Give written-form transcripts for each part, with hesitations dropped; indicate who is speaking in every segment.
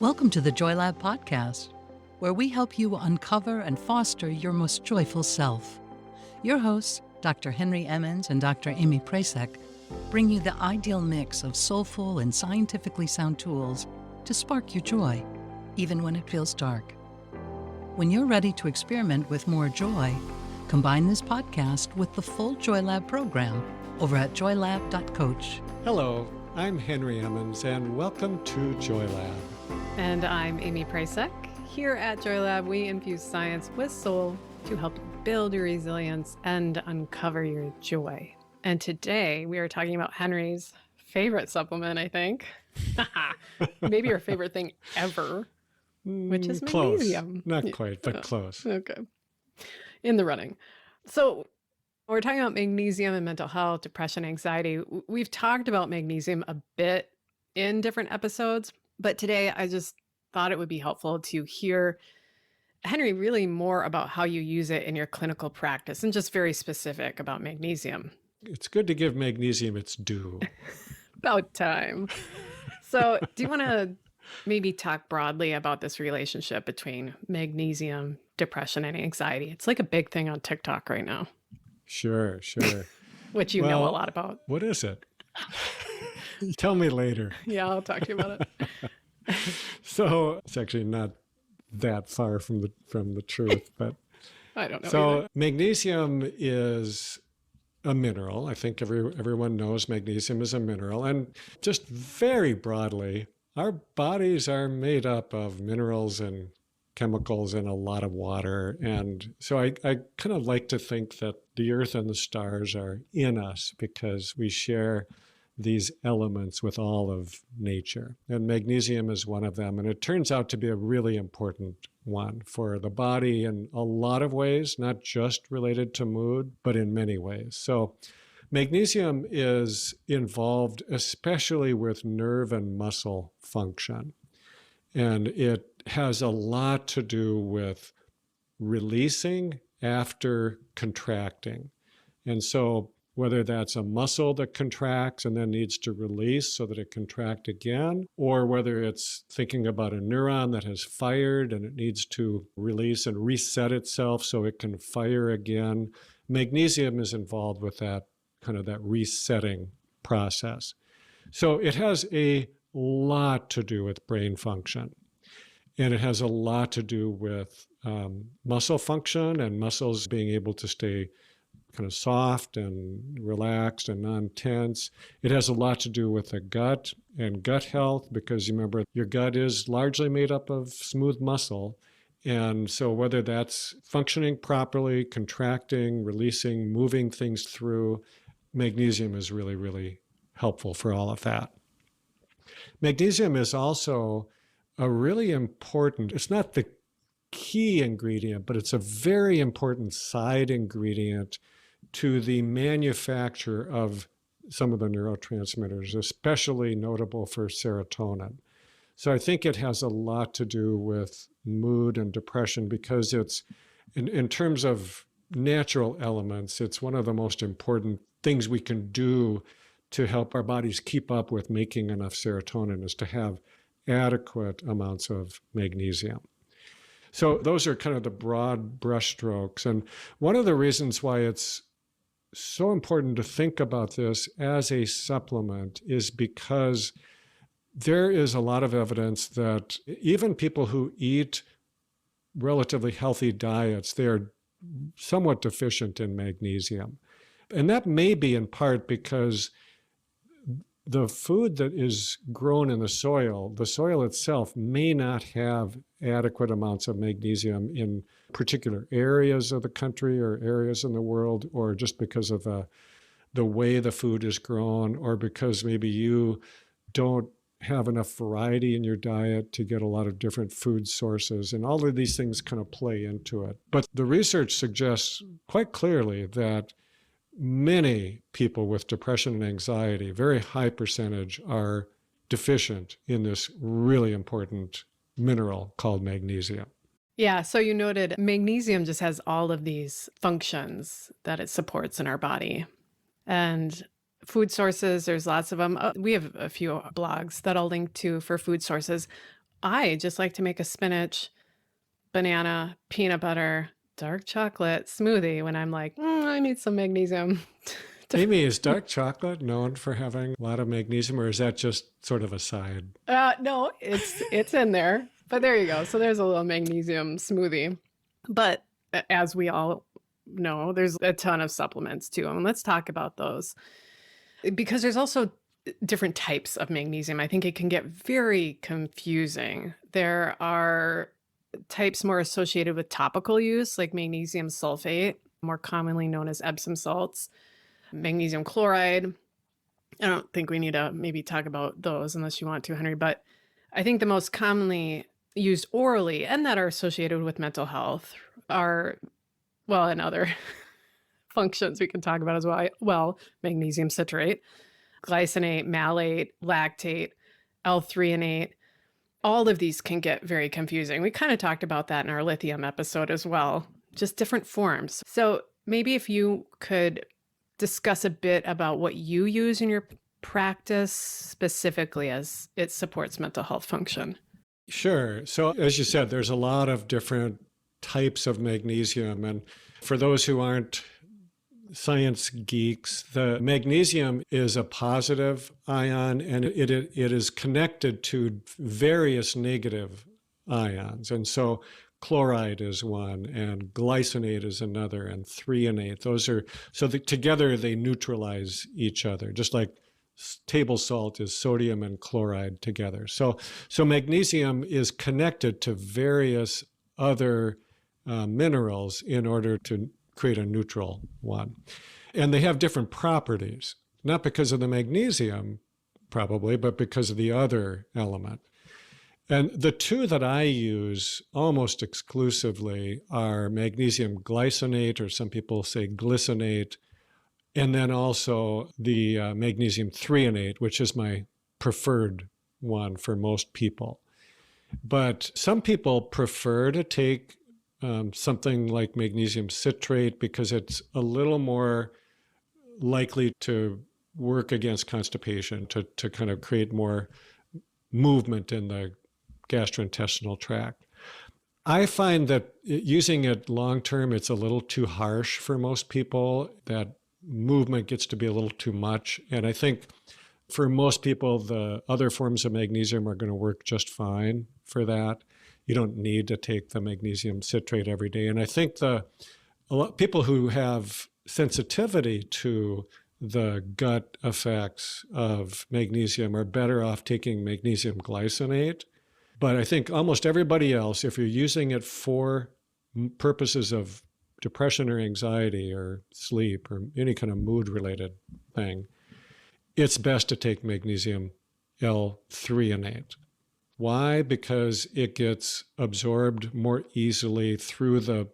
Speaker 1: Welcome to the Joy Lab podcast, where we help you uncover and foster your most joyful self. Your hosts, Dr. Henry Emmons and Dr. Amy Prasek, bring you the ideal mix of soulful and scientifically sound tools to spark your joy, even when it feels dark. When you're ready to experiment with more joy, combine this podcast with the full Joy Lab program over at joylab.coach.
Speaker 2: Hello, I'm Henry Emmons, and welcome to Joy Lab.
Speaker 3: And I'm Amy Prasek. Here at Joy Lab, we infuse science with soul to help build your resilience and uncover your joy. And today we are talking about Henry's favorite supplement, I think. Maybe your favorite thing ever, which is magnesium.
Speaker 2: Close. Not quite, but close.
Speaker 3: Okay. In the running. So we're talking about magnesium and mental health, depression, anxiety. We've talked about magnesium a bit in different episodes, but today I just thought it would be helpful to hear, Henry, really more about how you use it in your clinical practice and just very specific about magnesium.
Speaker 2: It's good to give magnesium its due.
Speaker 3: About time. So do you want to maybe talk broadly about this relationship between magnesium, depression, and anxiety? It's like a big thing on TikTok right now.
Speaker 2: Sure.
Speaker 3: Which you know a lot about.
Speaker 2: What is it? Tell me later.
Speaker 3: Yeah, I'll talk to you about it.
Speaker 2: So it's actually not that far from the truth, but
Speaker 3: I don't know.
Speaker 2: so
Speaker 3: either.
Speaker 2: magnesium is a mineral. I think everyone knows magnesium is a mineral, and just very broadly, our bodies are made up of minerals and chemicals and a lot of water. And so I kind of like to think that the earth and the stars are in us because we share these elements with all of nature. And magnesium is one of them. And it turns out to be a really important one for the body in a lot of ways, not just related to mood, but in many ways. So magnesium is involved especially with nerve and muscle function. And it has a lot to do with releasing after contracting. And so whether that's a muscle that contracts and then needs to release so that it contract again, or whether it's thinking about a neuron that has fired and it needs to release and reset itself so it can fire again, magnesium is involved with that kind of that resetting process. So it has a lot to do with brain function. And it has a lot to do with muscle function and muscles being able to stay kind of soft and relaxed and non-tense. It has a lot to do with the gut and gut health because you remember your gut is largely made up of smooth muscle. And so whether that's functioning properly, contracting, releasing, moving things through, magnesium is really, really helpful for all of that. Magnesium is also a really important, it's not the key ingredient, but it's a very important side ingredient to the manufacture of some of the neurotransmitters, especially notable for serotonin. So I think it has a lot to do with mood and depression because it's, in terms of natural elements, it's one of the most important things we can do to help our bodies keep up with making enough serotonin is to have adequate amounts of magnesium. So those are kind of the broad brushstrokes. And one of the reasons why it's so important to think about this as a supplement is because there is a lot of evidence that even people who eat relatively healthy diets, they're somewhat deficient in magnesium. And that may be in part because the food that is grown in the soil itself may not have adequate amounts of magnesium in particular areas of the country or areas in the world, or just because of the way the food is grown, or because maybe you don't have enough variety in your diet to get a lot of different food sources. And all of these things kind of play into it. But the research suggests quite clearly that many people with depression and anxiety, very high percentage, are deficient in this really important mineral called magnesium.
Speaker 3: Yeah, so you noted magnesium just has all of these functions that it supports in our body. And food sources, there's lots of them. We have a few blogs that I'll link to for food sources. I just like to make a spinach, banana, peanut butter, dark chocolate smoothie when I'm like, I need some magnesium.
Speaker 2: Amy, is dark chocolate known for having a lot of magnesium, or is that just sort of a side?
Speaker 3: No, it's in there. But there you go. So there's a little magnesium smoothie. But as we all know, there's a ton of supplements too. And let's talk about those. Because there's also different types of magnesium. I think it can get very confusing. There are types more associated with topical use, like magnesium sulfate, more commonly known as Epsom salts, magnesium chloride. I don't think we need to maybe talk about those unless you want to, Henry, but I think the most commonly used orally and that are associated with mental health are, well, and other functions we can talk about as well, magnesium citrate, glycinate, malate, lactate, L-threonate. All of these can get very confusing. We kind of talked about that in our lithium episode as well, just different forms. So maybe if you could discuss a bit about what you use in your practice specifically as it supports mental health function.
Speaker 2: Sure. So as you said, there's a lot of different types of magnesium. And for those who aren't science geeks, the magnesium is a positive ion, and it is connected to various negative ions. And so chloride is one, and glycinate is another, and threonate. Those are, together they neutralize each other, just like table salt is sodium and chloride together. So magnesium is connected to various other minerals in order to create a neutral one. And they have different properties, not because of the magnesium, probably, but because of the other element. And the two that I use almost exclusively are magnesium glycinate, or some people say glycinate, and then also the magnesium threonate, which is my preferred one for most people. But some people prefer to take something like magnesium citrate because it's a little more likely to work against constipation, to kind of create more movement in the gastrointestinal tract. I find that using it long-term, it's a little too harsh for most people. That movement gets to be a little too much. And I think for most people, the other forms of magnesium are going to work just fine for that. You don't need to take the magnesium citrate every day. And I think a lot of people who have sensitivity to the gut effects of magnesium are better off taking magnesium glycinate. But I think almost everybody else, if you're using it for purposes of depression or anxiety or sleep or any kind of mood-related thing, it's best to take magnesium L-threonate. Why? Because it gets absorbed more easily through the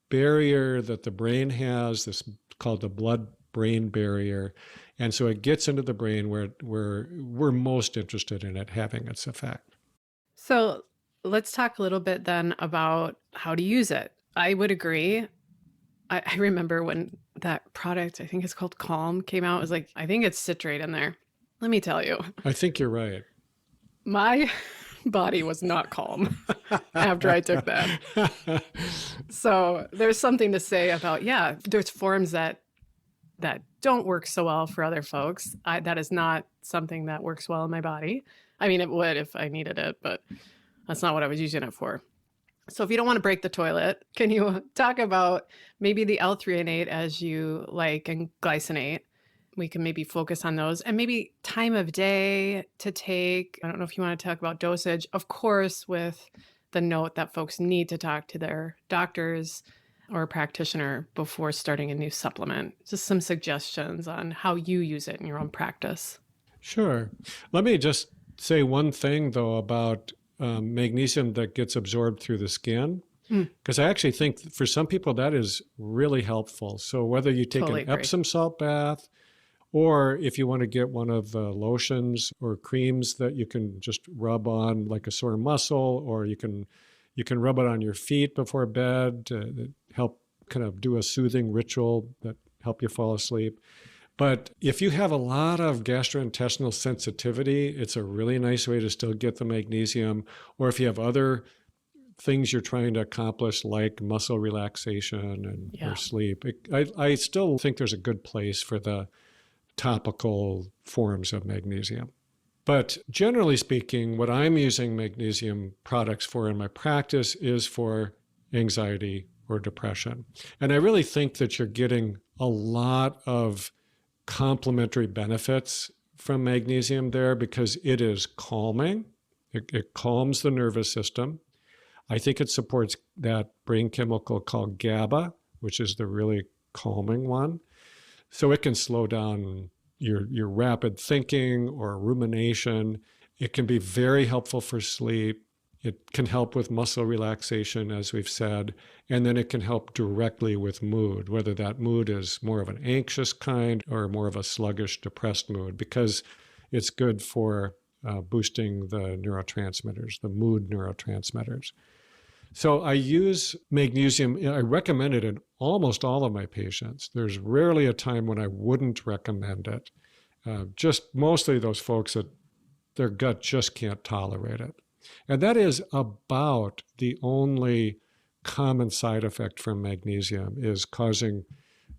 Speaker 2: barrier that the brain has, this called the blood-brain barrier. And so it gets into the brain where we're most interested in it having its effect.
Speaker 3: So let's talk a little bit then about how to use it. I would agree. I remember when that product, I think it's called Calm, came out. It was like, I think it's citrate in there. Let me tell you.
Speaker 2: I think you're right.
Speaker 3: My body was not calm after I took that. So there's something to say about, there's forms that don't work so well for other folks. That is not something that works well in my body. I mean, it would if I needed it, but that's not what I was using it for. So if you don't want to break the toilet, can you talk about maybe the L-threonate as you like and glycinate? We can maybe focus on those, and maybe time of day to take. I don't know if you want to talk about dosage, of course, with the note that folks need to talk to their doctors or a practitioner before starting a new supplement. Just some suggestions on how you use it in your own practice.
Speaker 2: Sure. Let me just say one thing, though, about magnesium that gets absorbed through the skin, because I actually think for some people that is really helpful. So whether you take an Epsom salt bath, or if you want to get one of the lotions or creams that you can just rub on like a sore muscle, or you can rub it on your feet before bed to help kind of do a soothing ritual that help you fall asleep. But if you have a lot of gastrointestinal sensitivity, it's a really nice way to still get the magnesium. Or if you have other things you're trying to accomplish, like muscle relaxation and or sleep, I still think there's a good place for the topical forms of magnesium. But generally speaking, what I'm using magnesium products for in my practice is for anxiety or depression. And I really think that you're getting a lot of complementary benefits from magnesium there because it is calming. It calms the nervous system. I think it supports that brain chemical called GABA, which is the really calming one. So it can slow down your rapid thinking or rumination. It can be very helpful for sleep. It can help with muscle relaxation, as we've said, and then it can help directly with mood, whether that mood is more of an anxious kind or more of a sluggish, depressed mood, because it's good for boosting the neurotransmitters, the mood neurotransmitters. So I use magnesium. I recommend it in almost all of my patients. There's rarely a time when I wouldn't recommend it. Just mostly those folks that their gut just can't tolerate it. And that is about the only common side effect from magnesium, is causing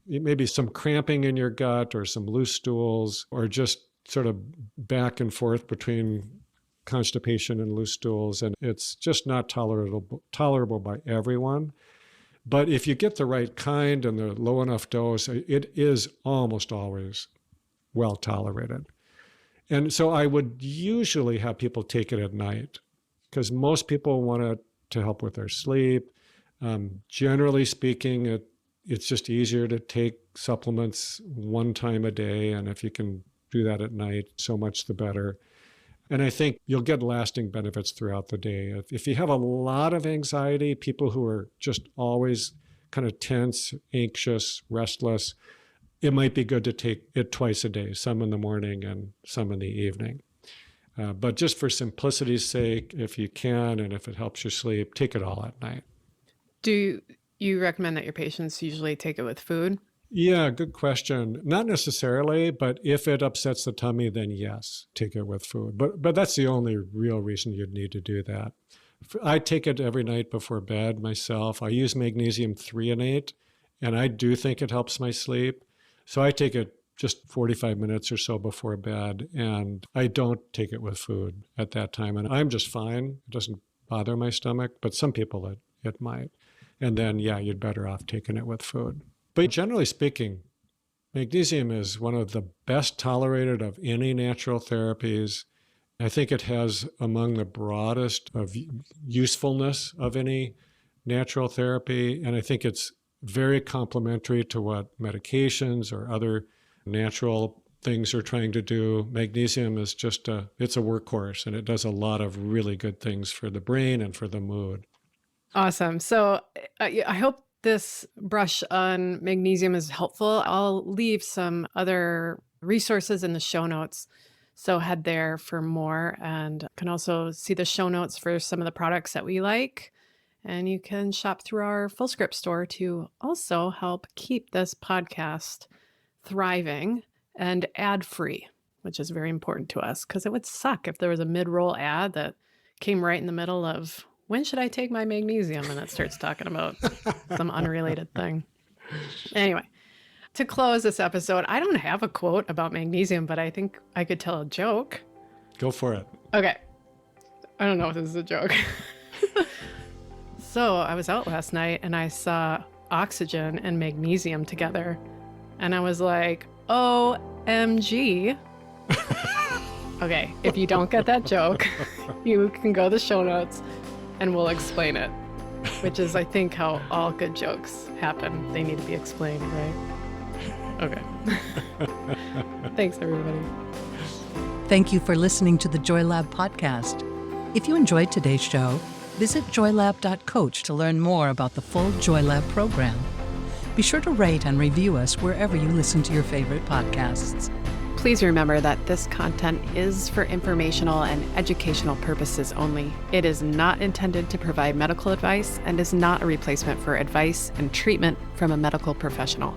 Speaker 2: maybe some cramping in your gut or some loose stools or just sort of back and forth between constipation and loose stools. And it's just not tolerable by everyone. But if you get the right kind and the low enough dose, it is almost always well tolerated. And so I would usually have people take it at night because most people want it to help with their sleep. Generally speaking, it's just easier to take supplements one time a day. And if you can do that at night, so much the better. And I think you'll get lasting benefits throughout the day. If you have a lot of anxiety, people who are just always kind of tense, anxious, restless, it might be good to take it twice a day, some in the morning and some in the evening. But just for simplicity's sake, if you can, and if it helps you sleep, take it all at night.
Speaker 3: Do you recommend that your patients usually take it with food?
Speaker 2: Yeah, good question. Not necessarily, but if it upsets the tummy, then yes, take it with food. But that's the only real reason you'd need to do that. I take it every night before bed myself. I use magnesium threonate, and I do think it helps my sleep. So I take it just 45 minutes or so before bed, and I don't take it with food at that time. And I'm just fine. It doesn't bother my stomach, but some people it might. And then, yeah, you'd better off taking it with food. But generally speaking, magnesium is one of the best tolerated of any natural therapies. I think it has among the broadest of usefulness of any natural therapy. And I think it's very complementary to what medications or other natural things are trying to do. Magnesium is just it's a workhorse, and it does a lot of really good things for the brain and for the mood.
Speaker 3: Awesome. So I hope this brush on magnesium is helpful. I'll leave some other resources in the show notes. So head there for more, and you can also see the show notes for some of the products that we like. And you can shop through our Fullscript store to also help keep this podcast thriving and ad-free, which is very important to us, because it would suck if there was a mid-roll ad that came right in the middle of, when should I take my magnesium? And it starts talking about some unrelated thing. Anyway, to close this episode, I don't have a quote about magnesium, but I think I could tell a joke.
Speaker 2: Go for it.
Speaker 3: Okay. I don't know if this is a joke. So I was out last night and I saw oxygen and magnesium together. And I was like, OMG. Okay, if you don't get that joke, you can go to the show notes and we'll explain it, which is, I think, how all good jokes happen. They need to be explained, right? Okay. Thanks, everybody.
Speaker 1: Thank you for listening to the Joy Lab podcast. If you enjoyed today's show, visit joylab.coach to learn more about the full Joy Lab program. Be sure to rate and review us wherever you listen to your favorite podcasts.
Speaker 3: Please remember that this content is for informational and educational purposes only. It is not intended to provide medical advice and is not a replacement for advice and treatment from a medical professional.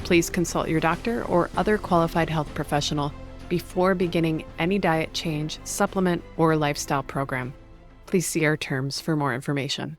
Speaker 3: Please consult your doctor or other qualified health professional before beginning any diet change, supplement, or lifestyle program. Please see our terms for more information.